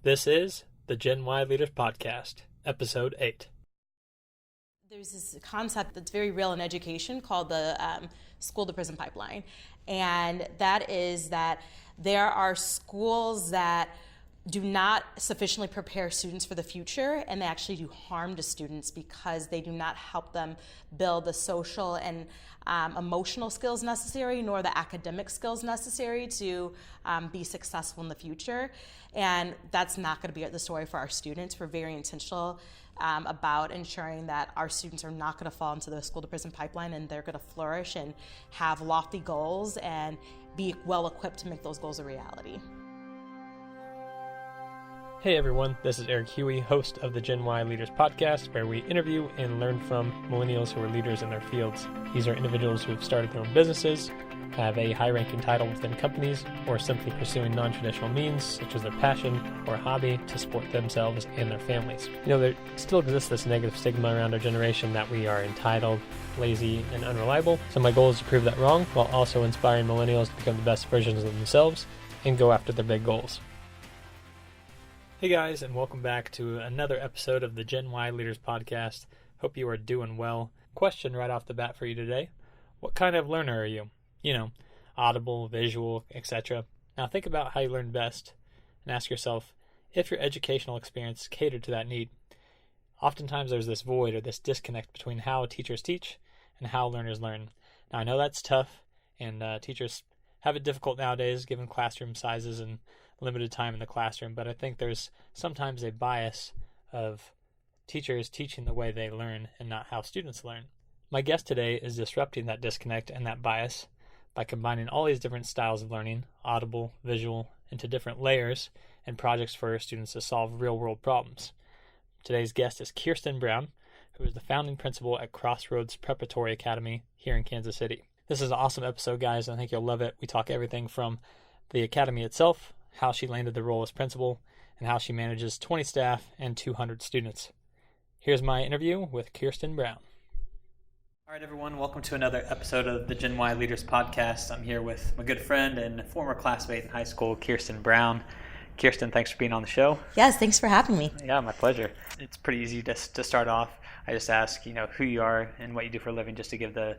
This is the GenWhy Leaders Podcast, Episode 8. There's this concept that's very real in education called the school-to-prison pipeline. And that is that there are schools that do not sufficiently prepare students for the future, and they actually do harm to students because they do not help them build the social and emotional skills necessary, nor the academic skills necessary to be successful in the future. And that's not going to be the story for our students. We're very intentional about ensuring that our students are not going to fall into the school-to-prison pipeline, and they're going to flourish and have lofty goals and be well equipped to make those goals a reality. Hey everyone, this is Eric Huey, host of the GenWhy Leaders Podcast, where we interview and learn from millennials who are leaders in their fields. These are individuals who have started their own businesses, have a high-ranking title within companies, or simply pursuing non-traditional means, such as their passion or hobby, to support themselves and their families. You know, there still exists this negative stigma around our generation that we are entitled, lazy, and unreliable. So my goal is to prove that wrong, while also inspiring millennials to become the best versions of themselves and go after their big goals. Hey guys, and welcome back to another episode of the GenWhy Leaders Podcast. Hope you are doing well. Question right off the bat for you today. What kind of learner are you? You know, audible, visual, etc. Now think about how you learn best and ask yourself if your educational experience catered to that need. Oftentimes there's this void or this disconnect between how teachers teach and how learners learn. Now I know that's tough, and teachers have it difficult nowadays given classroom sizes and limited time in the classroom, but I think there's sometimes a bias of teachers teaching the way they learn and not how students learn. My guest today is disrupting that disconnect and that bias by combining all these different styles of learning, audible, visual, into different layers and projects for students to solve real-world problems. Today's guest is Kirsten Brown, who is the founding principal at Crossroads Preparatory Academy here in Kansas City. This is an awesome episode, guys. I think you'll love it. We talk everything from the academy itself, how she landed the role as principal, and how she manages 20 staff and 200 students. Here's my interview with Kirsten Brown. All right, everyone, welcome to another episode of the GenWhy Leaders Podcast. I'm here with my good friend and former classmate in high school, Kirsten Brown. Kirsten, thanks for being on the show. Yes, thanks for having me. Yeah, my pleasure. It's pretty easy to start off. I just ask, who you are and what you do for a living, just to give the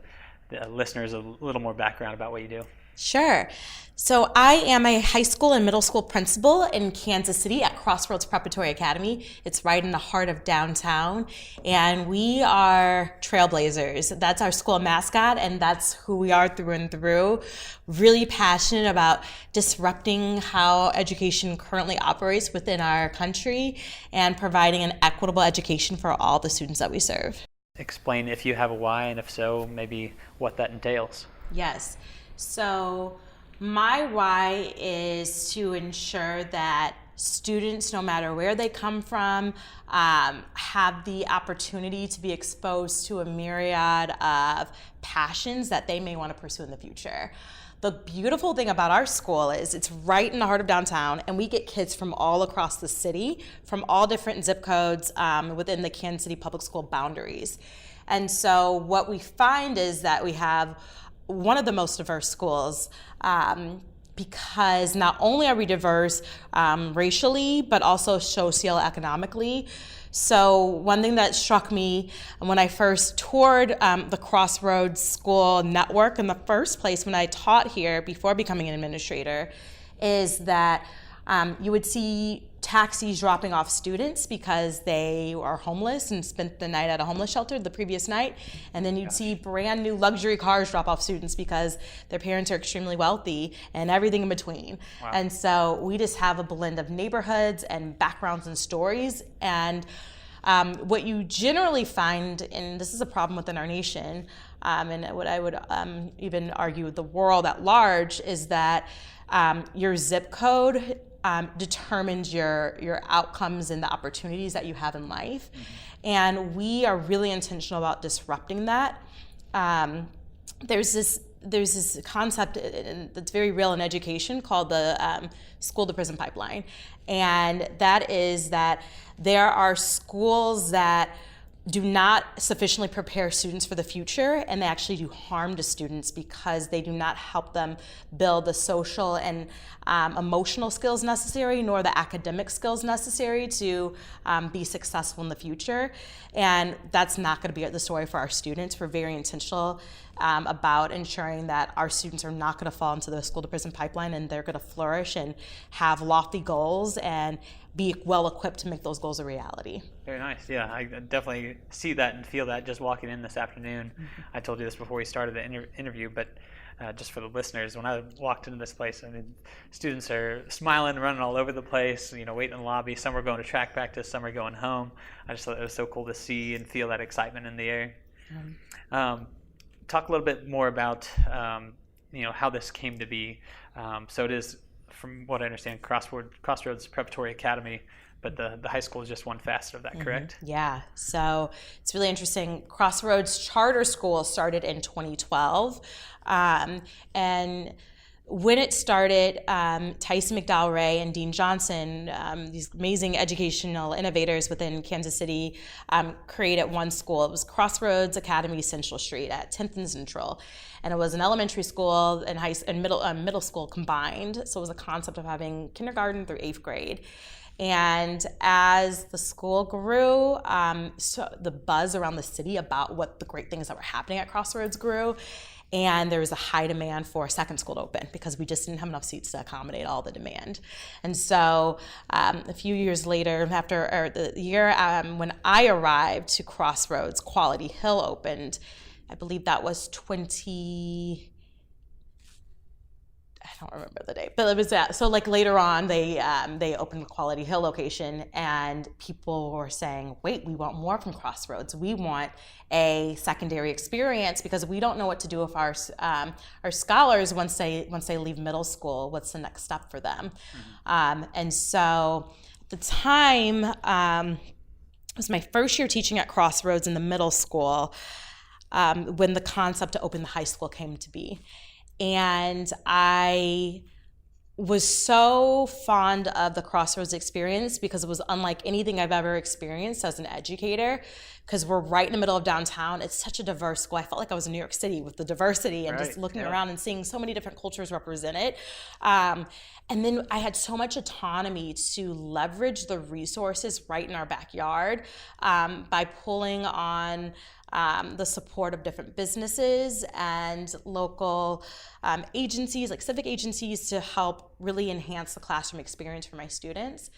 listeners a little more background about what you do. Sure. So I am a high school and middle school principal in Kansas City at Crossroads Preparatory Academy. It's right in the heart of downtown, and we are trailblazers. That's our school mascot, and that's who we are through and through. Really passionate about disrupting how education currently operates within our country and providing an equitable education for all the students that we serve. Explain, if you have a why, and if so, maybe what that entails. Yes. So my why is to ensure that students, no matter where they come from, have the opportunity to be exposed to a myriad of passions that they may want to pursue in the future. The beautiful thing about our school is it's right in the heart of downtown, and we get kids from all across the city, from all different zip codes within the Kansas City public school boundaries. And so what we find is that we have one of the most diverse schools because not only are we diverse racially, but also socioeconomically. So one thing that struck me when I first toured the Crossroads School Network in the first place when I taught here before becoming an administrator is that you would see taxis dropping off students because they are homeless and spent the night at a homeless shelter the previous night. And then you'd see brand new luxury cars drop off students because their parents are extremely wealthy and everything in between. Wow. And so we just have a blend of neighborhoods and backgrounds and stories. And what you generally find, and this is a problem within our nation, and what I would even argue the world at large, is that your zip code determines your outcomes and the opportunities that you have in life. Mm-hmm. And we are really intentional about disrupting that. There's this concept that's very real in education called the school-to-prison pipeline. And that is that there are schools that do not sufficiently prepare students for the future, and they actually do harm to students because they do not help them build the social and emotional skills necessary, nor the academic skills necessary to be successful in the future. And that's not going to be the story for our students. We're very intentional about ensuring that our students are not going to fall into the school to prison pipeline, and they're going to flourish and have lofty goals and be well equipped to make those goals a reality. Very nice. Yeah, I definitely see that and feel that just walking in this afternoon. Mm-hmm. I told you this before we started the interview, but just for the listeners, when I walked into this place, I mean, students are smiling, running all over the place, waiting in the lobby. Some are going to track practice, some are going home. I just thought it was so cool to see and feel that excitement in the air. Talk a little bit more about how this came to be. So it is, from what I understand, Crossroads Preparatory Academy, but the high school is just one facet of that, correct? Yeah, so it's really interesting. Crossroads Charter School started in 2012, and when it started, Tyson McDowell Ray and Dean Johnson, these amazing educational innovators within Kansas City, created one school. It was Crossroads Academy Central Street at 10th and Central. And it was an elementary school and middle school combined. So it was a concept of having kindergarten through 8th grade. And as the school grew, so the buzz around the city about what the great things that were happening at Crossroads grew. And there was a high demand for a second school to open because we just didn't have enough seats to accommodate all the demand. And so a few years later, after the year when I arrived to Crossroads, Quality Hill opened. I believe that was I don't remember the date, but it was that. So later on, they opened the Quality Hill location, and people were saying, "Wait, we want more from Crossroads. We want a secondary experience because we don't know what to do with our scholars once they leave middle school. What's the next step for them?" Mm-hmm. And so, at the time, it was my first year teaching at Crossroads in the middle school when the concept to open the high school came to be. And I was so fond of the Crossroads experience because it was unlike anything I've ever experienced as an educator, because we're right in the middle of downtown. It's such a diverse school. I felt like I was in New York City with the diversity and just looking around and seeing so many different cultures represented. And then I had so much autonomy to leverage the resources right in our backyard by pulling on the support of different businesses and local agencies, like civic agencies, to help really enhance the classroom experience for my students.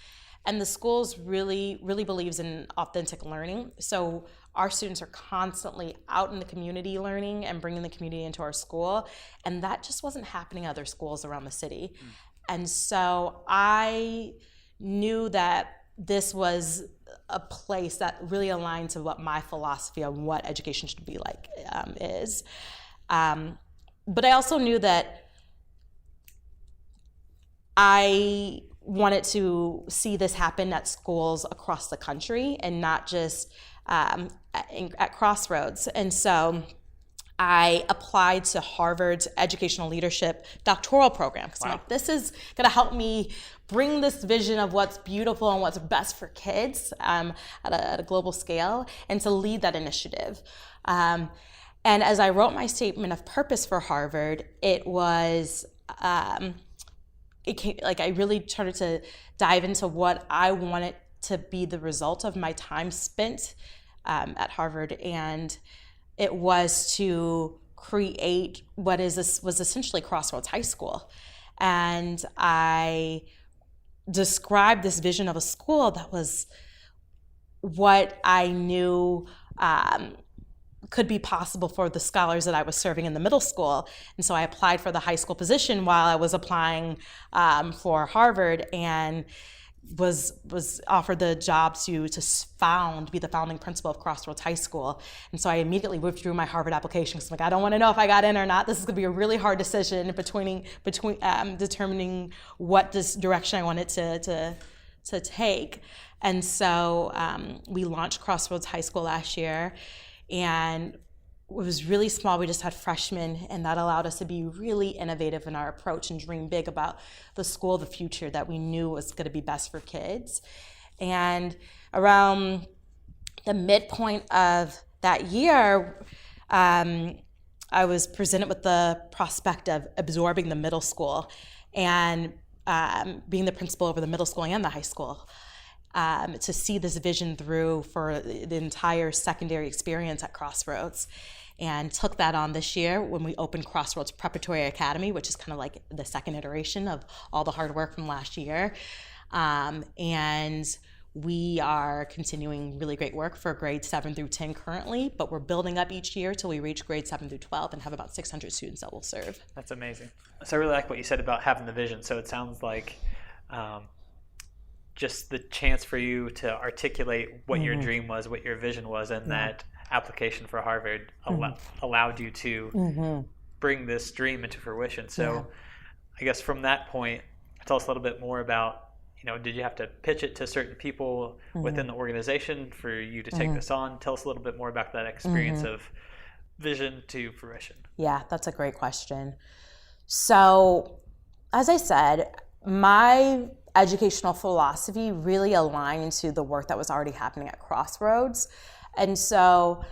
And the schools really, really believes in authentic learning. So our students are constantly out in the community learning and bringing the community into our school. And that just wasn't happening at other schools around the city. And so I knew that this was a place that really aligned to what my philosophy on what education should be like is. But I also knew that I wanted to see this happen at schools across the country and not just at Crossroads. And so I applied to Harvard's Educational Leadership Doctoral program because I'm like, this is going to help me bring this vision of what's beautiful and what's best for kids at a global scale, and to lead that initiative. And as I wrote my statement of purpose for Harvard, it was I really started to dive into what I wanted to be the result of my time spent at Harvard, and it was to create what was essentially Crossroads High School. And I described this vision of a school that was what I knew could be possible for the scholars that I was serving in the middle school. And so I applied for the high school position while I was applying for Harvard, and was offered the job to be the founding principal of Crossroads High School. And so I immediately withdrew my Harvard application because I'm like, I don't want to know if I got in or not. This is going to be a really hard decision between determining what this direction I wanted to take. And so we launched Crossroads High School last year, and it was really small. We just had freshmen, and that allowed us to be really innovative in our approach and dream big about the school of the future that we knew was going to be best for kids. And around the midpoint of that year, I was presented with the prospect of absorbing the middle school and being the principal over the middle school and the high school, to see this vision through for the entire secondary experience at Crossroads. And took that on this year when we opened Crossroads Preparatory Academy, which is kind of like the second iteration of all the hard work from last year. And we are continuing really great work for grades 7 through 10 currently, but we're building up each year till we reach grades 7 through 12 and have about 600 students that we'll serve. That's amazing. So I really like what you said about having the vision. So it sounds like just the chance for you to articulate what your dream was, what your vision was, and that application for Harvard allowed you to bring this dream into fruition. So I guess from that point, tell us a little bit more about, did you have to pitch it to certain people within the organization for you to take this on? Tell us a little bit more about that experience of vision to fruition. Yeah, that's a great question. So, as I said, my educational philosophy really aligned to the work that was already happening at Crossroads. And so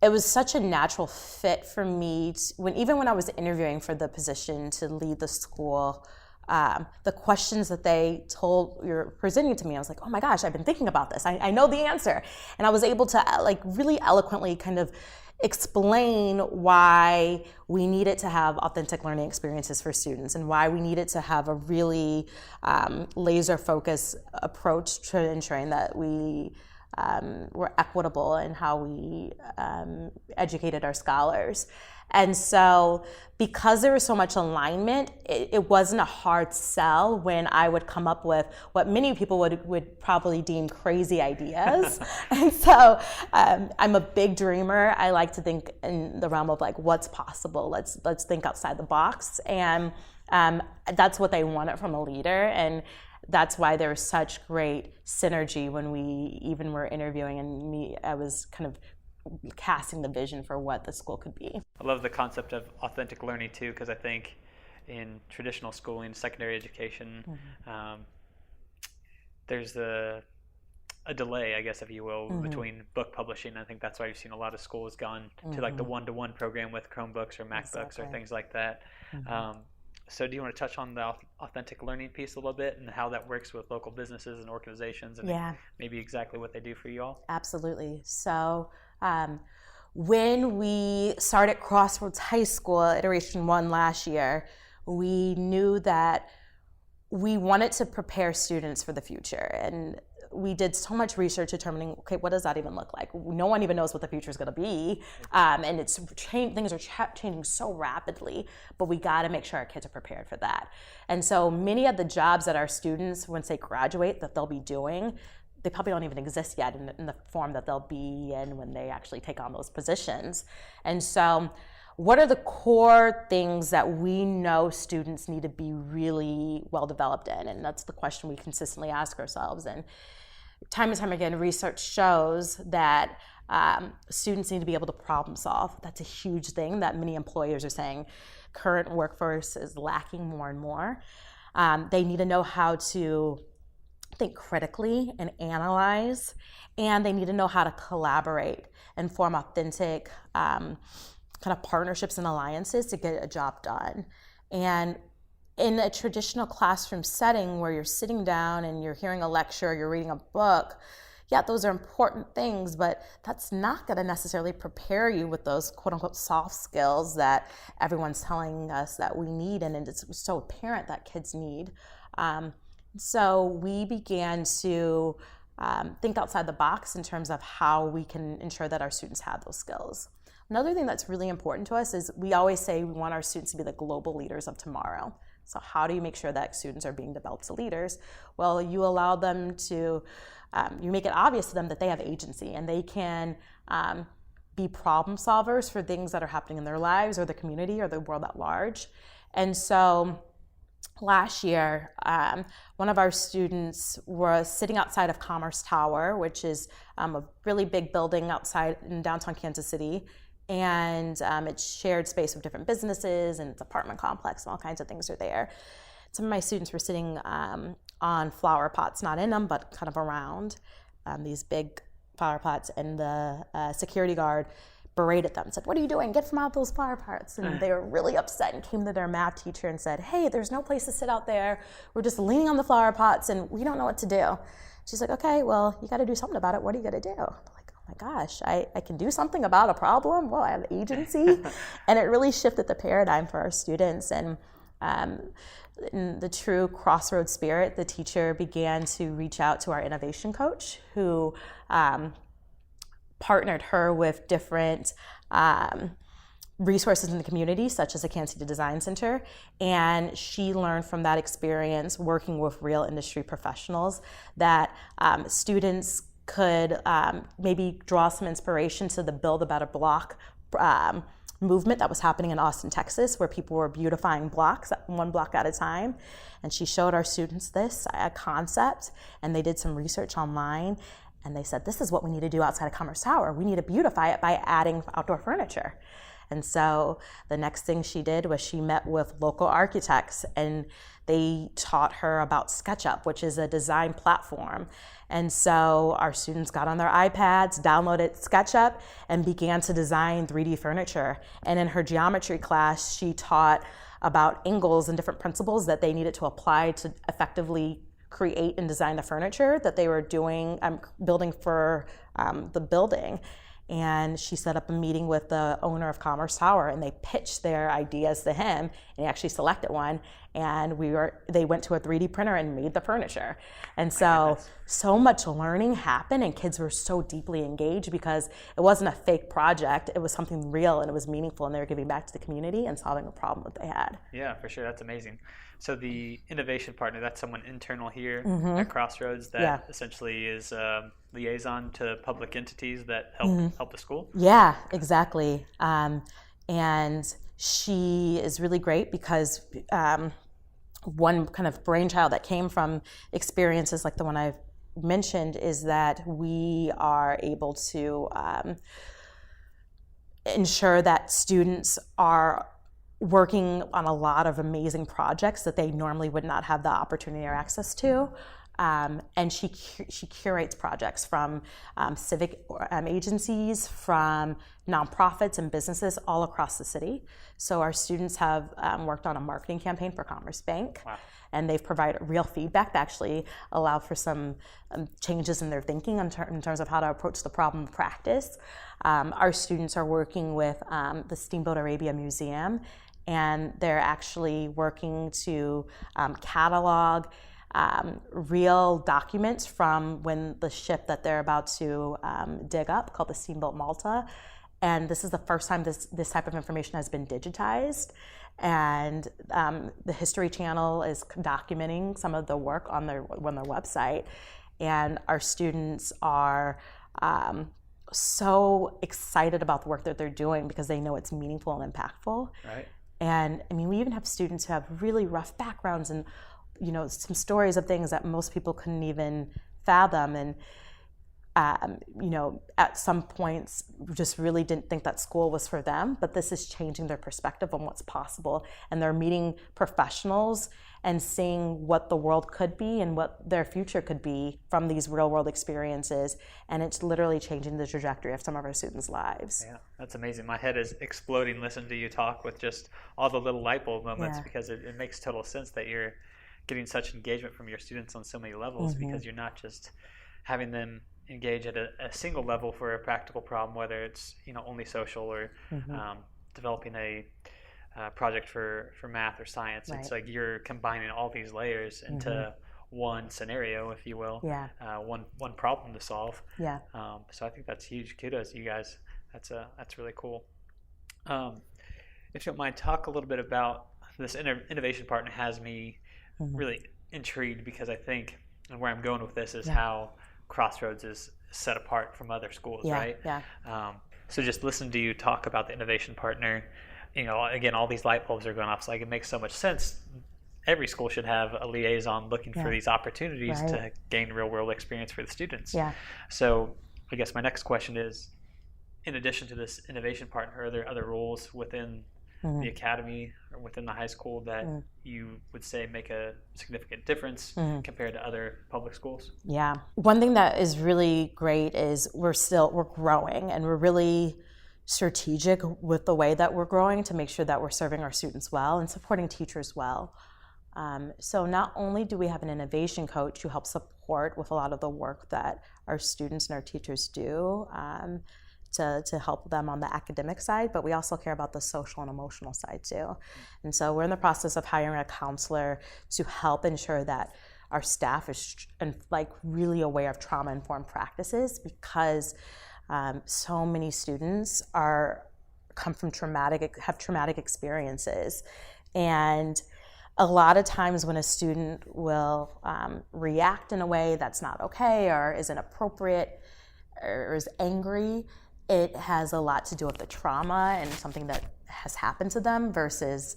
it was such a natural fit for me even when I was interviewing for the position to lead the school, the questions that you're presenting to me, I was like, oh my gosh, I've been thinking about this. I know the answer. And I was able to really eloquently kind of explain why we needed to have authentic learning experiences for students and why we needed to have a really laser focused approach to ensuring that we were equitable in how we educated our scholars. And so because there was so much alignment, it wasn't a hard sell when I would come up with what many people would probably deem crazy ideas. And so I'm a big dreamer. I like to think in the realm of what's possible. Let's think outside the box. And that's what they wanted from a leader. And that's why there was such great synergy when we even were interviewing, and I was kind of casting the vision for what the school could be. I love the concept of authentic learning too, because I think in traditional schooling, secondary education, there's a delay, I guess, if you will, between book publishing. I think that's why you've seen a lot of schools gone to the one-to-one program with Chromebooks or MacBooks or things like that. So do you want to touch on the authentic learning piece a little bit and how that works with local businesses and organizations and maybe exactly what they do for you all? Absolutely. So when we started Crossroads High School, Iteration 1 last year, we knew that we wanted to prepare students for the future. And we did so much research determining, okay, what does that even look like? No one even knows what the future is going to be. And things are changing so rapidly, but we got to make sure our kids are prepared for that. And so many of the jobs that our students, once they graduate, that they'll be doing, they probably don't even exist yet in the form that they'll be in when they actually take on those positions. And so what are the core things that we know students need to be really well developed in? And that's the question we consistently ask ourselves. And time and time again, research shows that students need to be able to problem solve. That's a huge thing that many employers are saying. Current workforce is lacking more and more. They need to know how to think critically and analyze, and they need to know how to collaborate and form authentic kind of partnerships and alliances to get a job done. And in a traditional classroom setting where you're sitting down and you're hearing a lecture, you're reading a book, yeah, those are important things, but that's not going to necessarily prepare you with those quote unquote soft skills that everyone's telling us that we need, and it's so apparent that kids need. So we began to think outside the box in terms of how we can ensure that our students have those skills. Another thing that's really important to us is we always say we want our students to be the global leaders of tomorrow. So how do you make sure that students are being developed to leaders? Well, you allow them to, you make it obvious to them that they have agency and they can be problem solvers for things that are happening in their lives or the community or the world at large. And so last year, one of our students was sitting outside of Commerce Tower, which is a really big building outside in downtown Kansas City. And it's shared space with different businesses, and it's apartment complex, and all kinds of things are there. Some of my students were sitting on flower pots, not in them, but kind of around these big flower pots, and the security guard berated them, said, "What are you doing? Get from out those flower pots." And they were really upset and came to their math teacher and said, "Hey, there's no place to sit out there. We're just leaning on the flower pots and we don't know what to do." She's like, "Okay, well, you got to do something about it. What are you going to do?" I'm like, "Oh my gosh, I can do something about a problem? Well, I have agency." And it really shifted the paradigm for our students. And in the true Crossroads spirit, the teacher began to reach out to our innovation coach, who partnered her with different resources in the community, such as the Kansas City Design Center, and she learned from that experience working with real industry professionals that students could maybe draw some inspiration to the Build a Better Block movement that was happening in Austin, Texas, where people were beautifying blocks, one block at a time. And she showed our students this concept, and they did some research online. And they said, "This is what we need to do outside of Commerce Tower. We need to beautify it by adding outdoor furniture." And so the next thing she did was she met with local architects, and they taught her about SketchUp, which is a design platform. And so our students got on their iPads, downloaded SketchUp, and began to design 3D furniture. And in her geometry class, she taught about angles and different principles that they needed to apply to effectively create and design the furniture that they were doing, building for the building. And she set up a meeting with the owner of Commerce Tower, and they pitched their ideas to him, and he actually selected one. And they went to a 3D printer and made the furniture. And so much learning happened, and kids were so deeply engaged because it wasn't a fake project. It was something real, and it was meaningful, and they were giving back to the community and solving a problem that they had. Yeah, for sure. That's amazing. So the innovation partner, that's someone internal here at Crossroads that essentially is liaison to public entities that help the school? Yeah, exactly. And she is really great because one kind of brainchild that came from experiences like the one I've mentioned is that we are able to ensure that students are working on a lot of amazing projects that they normally would not have the opportunity or access to. And she curates projects from civic agencies, from nonprofits and businesses all across the city. So our students have worked on a marketing campaign for Commerce Bank. Wow. And they've provided real feedback that actually allowed for some changes in their thinking in terms of how to approach the problem of practice. Our students are working with the Steamboat Arabia Museum, and they're actually working to catalog real documents from when the ship that they're about to dig up, called the Steamboat Malta. And this is the first time this type of information has been digitized. And the History Channel is documenting some of the work on their website. And our students are so excited about the work that they're doing because they know it's meaningful and impactful. Right. And I mean, we even have students who have really rough backgrounds and, you know, some stories of things that most people couldn't even fathom. And, you know, at some points just really didn't think that school was for them, but this is changing their perspective on what's possible. And they're meeting professionals and seeing what the world could be and what their future could be from these real world experiences. And it's literally changing the trajectory of some of our students' lives. Yeah, that's amazing. My head is exploding listening to you talk with just all the little light bulb moments, because it makes total sense that you're getting such engagement from your students on so many levels, because you're not just having them engage at a single level for a practical problem, whether it's, you know, only social or developing a project for math or science. Right. It's like you're combining all these layers into one scenario, if you will, one problem to solve. Yeah. So I think that's huge. Kudos to you guys. That's really cool. If you don't mind, talk a little bit about this innovation partner. Has me really intrigued, because I think, and where I'm going with this is how Crossroads is set apart from other schools, right? Yeah. So just listen to you talk about the innovation partner. You know, again, all these light bulbs are going off. So like, it makes so much sense. Every school should have a liaison looking for these opportunities to gain real world experience for the students. Yeah. So I guess my next question is, in addition to this innovation partner, are there other roles within the academy or within the high school that you would say make a significant difference compared to other public schools? Yeah. One thing that is really great is we're growing, and we're really strategic with the way that we're growing to make sure that we're serving our students well and supporting teachers well. So not only do we have an innovation coach who helps support with a lot of the work that our students and our teachers do to help them on the academic side, but we also care about the social and emotional side too. And so we're in the process of hiring a counselor to help ensure that our staff is really aware of trauma-informed practices, because so many students have traumatic experiences. And a lot of times when a student will react in a way that's not okay or is inappropriate or is angry, it has a lot to do with the trauma and something that has happened to them versus,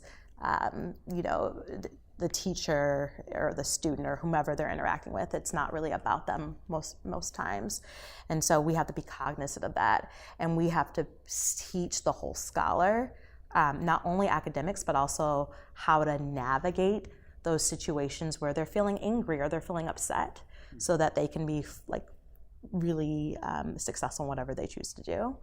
the teacher or the student or whomever they're interacting with. It's not really about them most times. And so we have to be cognizant of that. And we have to teach the whole scholar, not only academics, but also how to navigate those situations where they're feeling angry or they're feeling upset, so that they can be really successful in whatever they choose to do.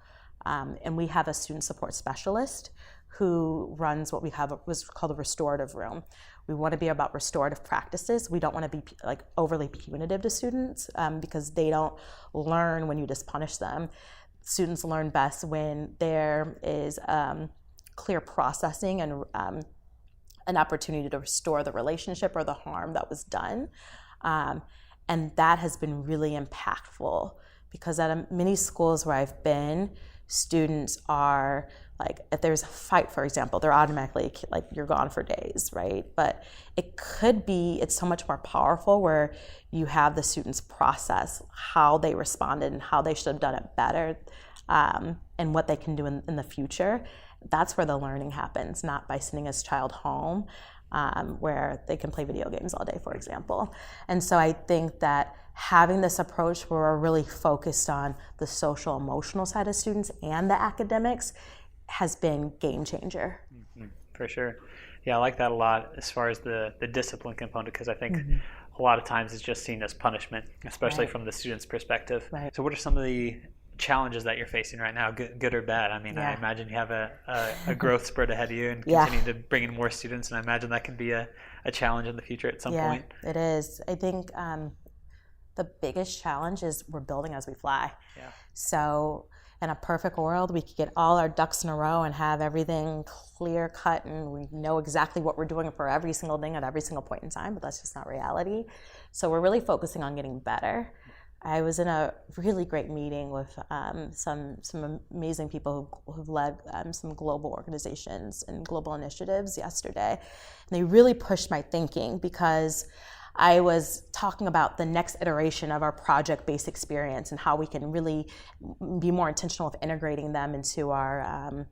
And we have a student support specialist who runs what was called a restorative room. We want to be about restorative practices. We don't want to be overly punitive to students because they don't learn when you just punish them. Students learn best when there is clear processing and an opportunity to restore the relationship or the harm that was done. And that has been really impactful, because at many schools where I've been, students are if there's a fight, for example, they're automatically you're gone for days, right? But it's so much more powerful where you have the students process how they responded and how they should have done it better, and what they can do in the future. That's where the learning happens, not by sending a child home where they can play video games all day, for example. And so I think that having this approach where we're really focused on the social emotional side of students and the academics has been game changer. For sure. Yeah, I like that a lot as far as the discipline component, because I think a lot of times it's just seen as punishment, especially from the student's perspective. Right. So what are some of the challenges that you're facing right now, good or bad? I mean, I imagine you have a growth spurt ahead of you and continue to bring in more students, and I imagine that can be a challenge in the future at some point. Yeah, it is. I think the biggest challenge is we're building as we fly. Yeah. So in a perfect world, we could get all our ducks in a row and have everything clear cut, and we know exactly what we're doing for every single thing at every single point in time, but that's just not reality. So we're really focusing on getting better. I was in a really great meeting with some amazing people who've led some global organizations and global initiatives yesterday. And they really pushed my thinking, because I was talking about the next iteration of our project-based experience and how we can really be more intentional with integrating them into our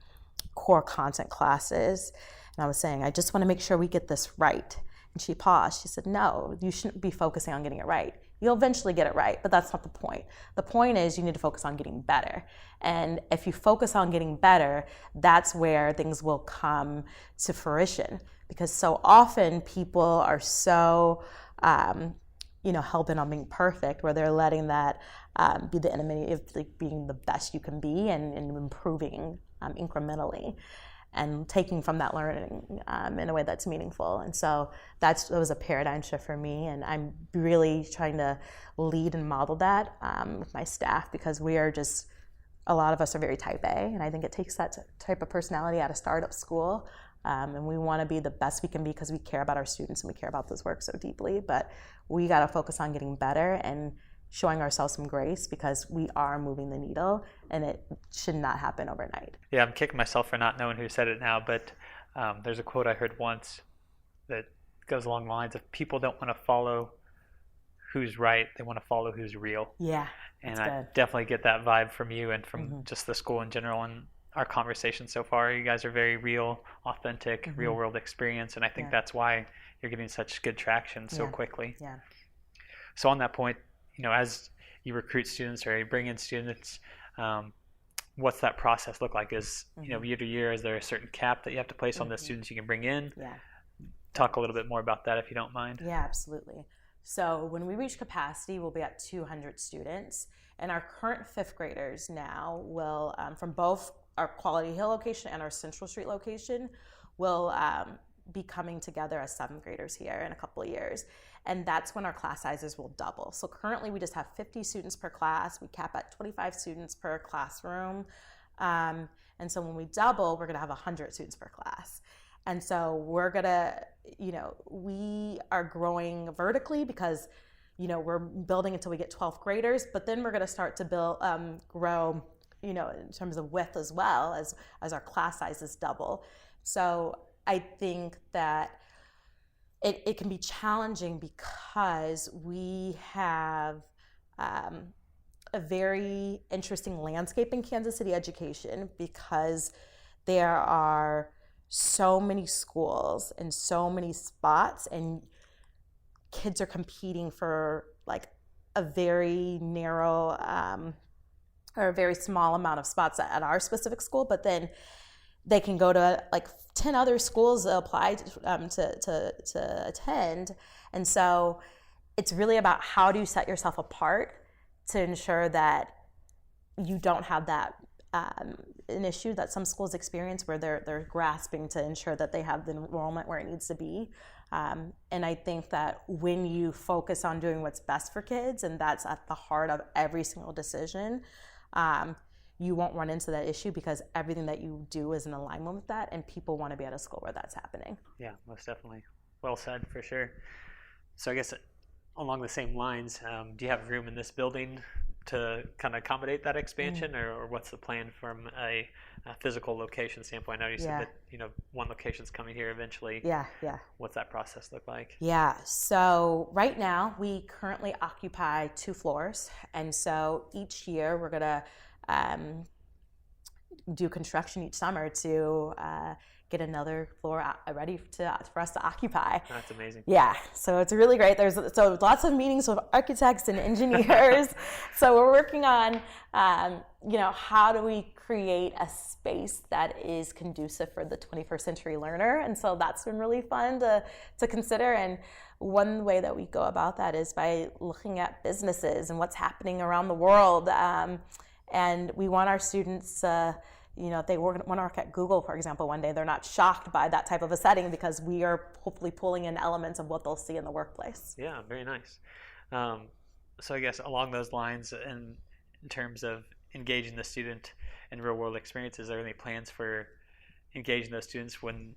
core content classes. And I was saying, I just want to make sure we get this right. And she paused. She said, no, you shouldn't be focusing on getting it right. You'll eventually get it right, but that's not the point. The point is you need to focus on getting better. And if you focus on getting better, that's where things will come to fruition. Because so often people are so hell-bent on being perfect, where they're letting that be the enemy of being the best you can be and improving incrementally, and taking from that learning in a way that's meaningful. And so that was a paradigm shift for me, and I'm really trying to lead and model that with my staff, because a lot of us are very type A, and I think it takes that type of personality at a startup school. And we want to be the best we can be because we care about our students and we care about this work so deeply. But we got to focus on getting better and showing ourselves some grace, because we are moving the needle, and it should not happen overnight. Yeah, I'm kicking myself for not knowing who said it now, but there's a quote I heard once that goes along the lines of, people don't want to follow who's right, they want to follow who's real. Yeah, and I definitely get that vibe from you and from just the school in general. And our conversation so far, you guys are very real, authentic, real world experience, and I think that's why you're getting such good traction so quickly. Yeah. So on that point, as you recruit students or you bring in students, what's that process look like? Is, year to year, is there a certain cap that you have to place on the students you can bring in? Yeah. Talk a little bit more about that if you don't mind. Yeah, absolutely. So when we reach capacity, we'll be at 200 students. And our current fifth graders now will, from both our Quality Hill location and our Central Street location, will be coming together as seventh graders here in a couple of years. And that's when our class sizes will double. So currently we just have 50 students per class. We cap at 25 students per classroom. And so when we double, we're gonna have 100 students per class. And so we're gonna, we are growing vertically because, we're building until we get 12th graders, but then we're gonna start to grow, in terms of width as well as our class sizes double. So I think that it can be challenging because we have a very interesting landscape in Kansas City education, because there are so many schools and so many spots, and kids are competing for like a very narrow or a very small amount of spots at our specific school, but then they can go to like 10 other schools apply to attend. And so it's really about how do you set yourself apart to ensure that you don't have that an issue that some schools experience where they're grasping to ensure that they have the enrollment where it needs to be. And I think that when you focus on doing what's best for kids, and that's at the heart of every single decision, you won't run into that issue because everything that you do is in alignment with that, and people want to be at a school where that's happening. Yeah, most definitely. Well said, for sure. So I guess along the same lines, do you have room in this building to kind of accommodate that expansion, or what's the plan from a physical location standpoint? I know you said that one location's coming here eventually. Yeah. What's that process look like? Yeah, so right now we currently occupy 2 floors, and so each year we're gonna do construction each summer to get another floor ready for us to occupy. That's amazing. Yeah, so it's really great. There's lots of meetings with architects and engineers. So we're working on, how do we create a space that is conducive for the 21st century learner? And so that's been really fun to consider. And one way that we go about that is by looking at businesses and what's happening around the world. And we want our students, if they want to work at Google, for example, one day, they're not shocked by that type of a setting because we are hopefully pulling in elements of what they'll see in the workplace. Yeah, very nice. So I guess along those lines, in terms of engaging the student in real world experiences, are there any plans for engaging those students when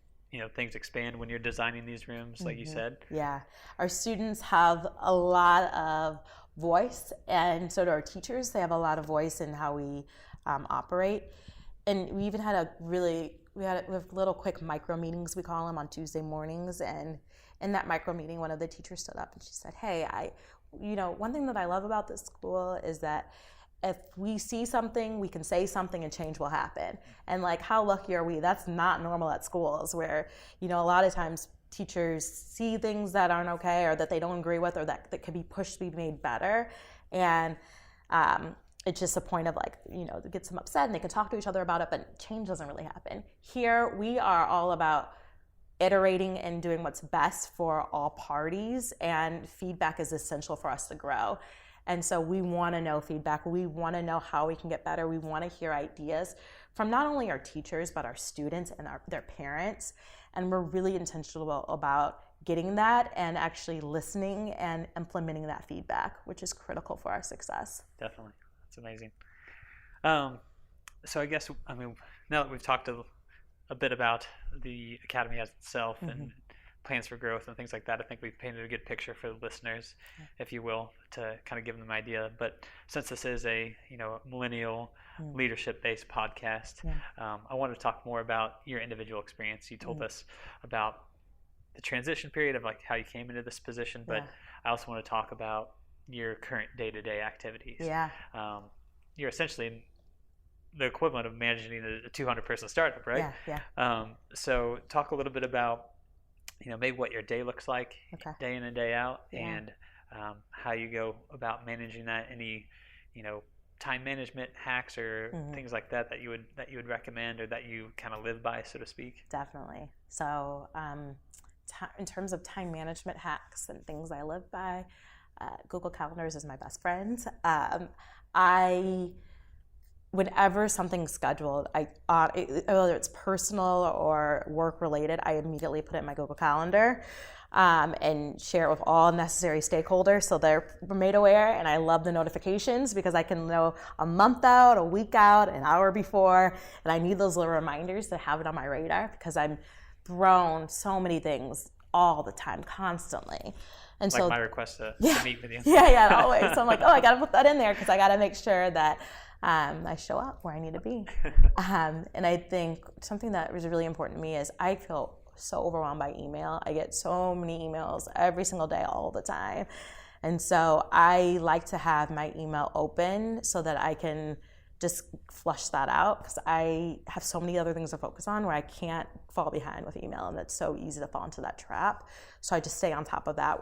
things expand, when you're designing these rooms, like you said? Yeah, our students have a lot of voice, and so do our teachers. They have a lot of voice in how we operate. And we even had we have little quick micro meetings, we call them, on Tuesday mornings. And in that micro meeting, one of the teachers stood up and she said, "Hey, one thing that I love about this school is that if we see something, we can say something and change will happen." And like, how lucky are we? That's not normal at schools where, a lot of times teachers see things that aren't okay or that they don't agree with or that could be pushed to be made better. And it's just a point of it gets them upset and they can talk to each other about it, but change doesn't really happen. Here, we are all about iterating and doing what's best for all parties, and feedback is essential for us to grow. And so we want to know feedback. We want to know how we can get better. We want to hear ideas from not only our teachers, but our students and their parents. And we're really intentional about getting that and actually listening and implementing that feedback, which is critical for our success. Definitely. That's amazing. So I guess, now that we've talked a bit about the Academy as itself and plans for growth and things like that, I think we've painted a good picture for the listeners, if you will, to kind of give them an idea. But since this is a millennial leadership-based podcast, I want to talk more about your individual experience. You told us about the transition period of how you came into this position, but I also want to talk about your current day-to-day activities. Yeah. You're essentially the equivalent of managing a 200-person startup, right? Yeah. So talk a little bit about maybe what your day looks like, day in and day out, and how you go about managing that. Any time management hacks or things like that you would recommend or that you kind of live by, so to speak? Definitely. So in terms of time management hacks and things I live by, Google Calendars is my best friend. Whenever something's scheduled, whether it's personal or work related, I immediately put it in my Google Calendar and share it with all necessary stakeholders so they're made aware. And I love the notifications because I can know a month out, a week out, an hour before, and I need those little reminders to have it on my radar because I'm thrown so many things all the time, constantly. And like so my request to meet with you. Yeah, always. So I'm like, I got to put that in there because I got to make sure that I show up where I need to be. And I think something that was really important to me is I feel so overwhelmed by email. I get so many emails every single day, all the time. And so I like to have my email open so that I can just flush that out because I have so many other things to focus on where I can't fall behind with email, and it's so easy to fall into that trap. So I just stay on top of that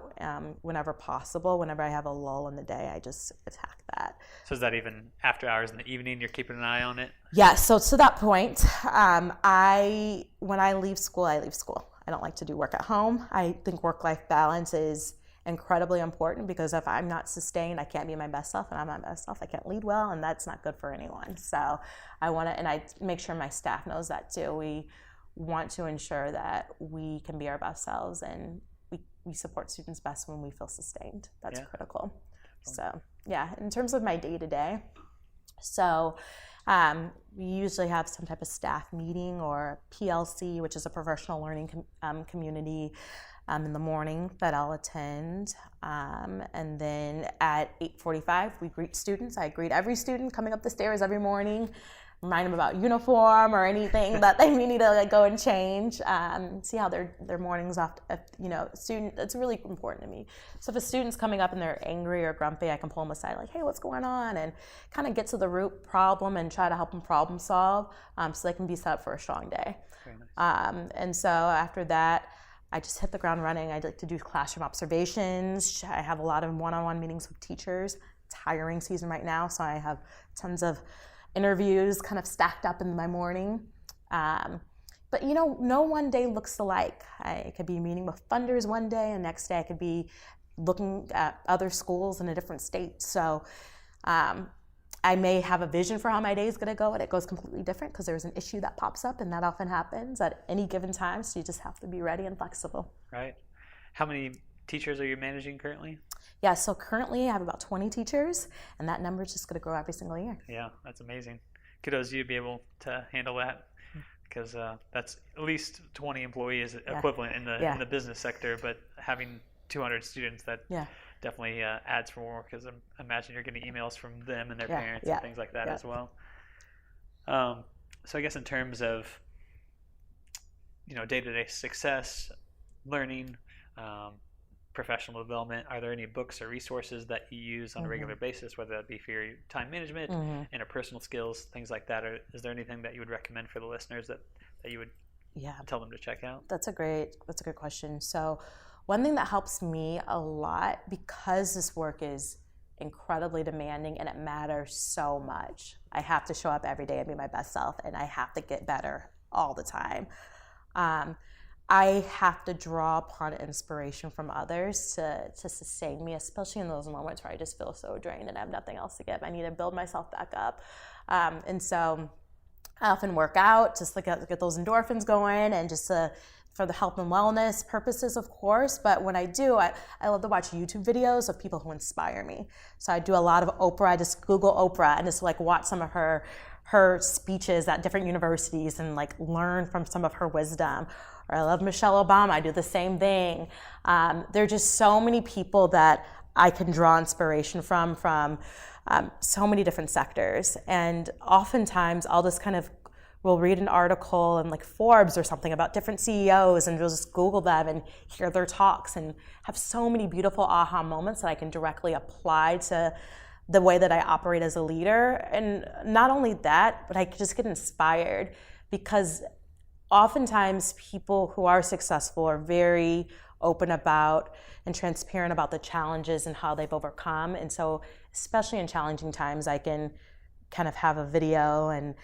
whenever possible. Whenever I have a lull in the day, I just attack that. So is that even after hours in the evening, you're keeping an eye on it? Yeah, so to that point, when I leave school, I leave school. I don't like to do work at home. I think work-life balance is incredibly important because if I'm not sustained, I can't be my best self, and I'm my best self, I can't lead well, and that's not good for anyone. So I make sure my staff knows that too. We want to ensure that we can be our best selves, and we support students best when we feel sustained. That's critical. So in terms of my day-to-day, so we usually have some type of staff meeting or PLC, which is a professional learning community, in the morning that I'll attend. And then at 8:45, we greet students. I greet every student coming up the stairs every morning, remind them about uniform or anything that they need to go and change, see how their morning's off. Student, that's really important to me. So if a student's coming up and they're angry or grumpy, I can pull them aside like, hey, what's going on? And kind of get to the root problem and try to help them problem solve so they can be set up for a strong day. Very nice. And so after that, I just hit the ground running. I like to do classroom observations. I have a lot of one-on-one meetings with teachers. It's hiring season right now, so I have tons of interviews kind of stacked up in my morning. But no one day looks alike. I could be meeting with funders one day, and next day I could be looking at other schools in a different state. So I may have a vision for how my day is going to go, and it goes completely different because there's an issue that pops up, and that often happens at any given time. So you just have to be ready and flexible. Right. How many teachers are you managing currently? Yeah, so currently I have about 20 teachers, and that number is just going to grow every single year. Yeah, that's amazing. Kudos to you to be able to handle that, because that's at least 20 employees equivalent in the business sector, but having 200 students, that definitely adds for more, because I imagine you're getting emails from them and their parents and things like that as well. So I guess in terms of day-to-day success, learning, professional development, are there any books or resources that you use on a regular basis, whether that be for your time management, interpersonal skills, things like that? Or is there anything that you would recommend for the listeners that you would tell them to check out? That's a good question. So one thing that helps me a lot, because this work is incredibly demanding and it matters so much, I have to show up every day and be my best self, and I have to get better all the time. I have to draw upon inspiration from others to sustain me, especially in those moments where I just feel so drained and I have nothing else to give. I need to build myself back up. And so I often work out just to get those endorphins going, and just for the health and wellness purposes, of course. But when I do, I love to watch YouTube videos of people who inspire me. So I do a lot of Oprah. I just Google Oprah and just watch some of her speeches at different universities and learn from some of her wisdom. Or I love Michelle Obama. I do the same thing. There are just so many people that I can draw inspiration from so many different sectors. And oftentimes I'll just we'll read an article in Forbes or something about different CEOs, and we'll just Google them and hear their talks and have so many beautiful aha moments that I can directly apply to the way that I operate as a leader. And not only that, but I just get inspired, because oftentimes people who are successful are very open about and transparent about the challenges and how they've overcome. And so, especially in challenging times, I can kind of have a video and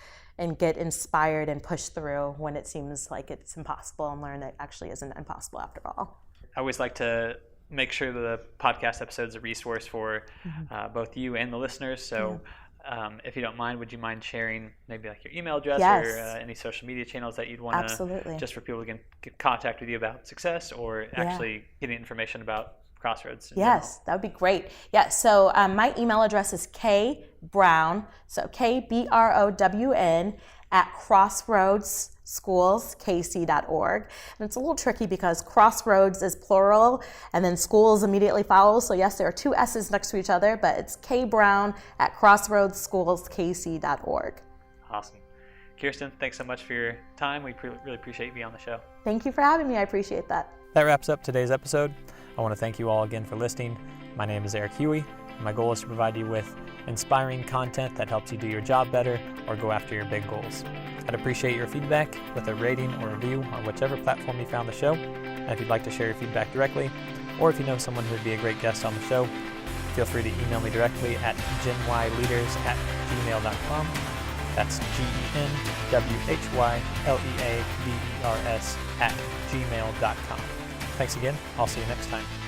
get inspired and push through when it seems like it's impossible, and learn that it actually isn't impossible after all. I always like to make sure the podcast episode is a resource for both you and the listeners. So if you don't mind, would you mind sharing maybe like your email address or any social media channels that you'd want to, just for people to get contact with you about success or actually getting information about Crossroads? Yes, that would be great. Yeah, so my email address is kbrown, so KBROWN @crossroadsschoolskc.org. And it's a little tricky because Crossroads is plural and then schools immediately follows. So yes, there are two S's next to each other, but it's kbrown @crossroadsschoolskc.org. Awesome. Kirsten, thanks so much for your time. We really appreciate you being on the show. Thank you for having me. I appreciate that. That wraps up today's episode. I want to thank you all again for listening. My name is Eric Huey. My goal is to provide you with inspiring content that helps you do your job better or go after your big goals. I'd appreciate your feedback with a rating or review on whichever platform you found the show. And if you'd like to share your feedback directly, or if you know someone who would be a great guest on the show, feel free to email me directly at GenWhyLeaders@gmail.com. That's GenWhyLeaders@gmail.com. Thanks again. I'll see you next time.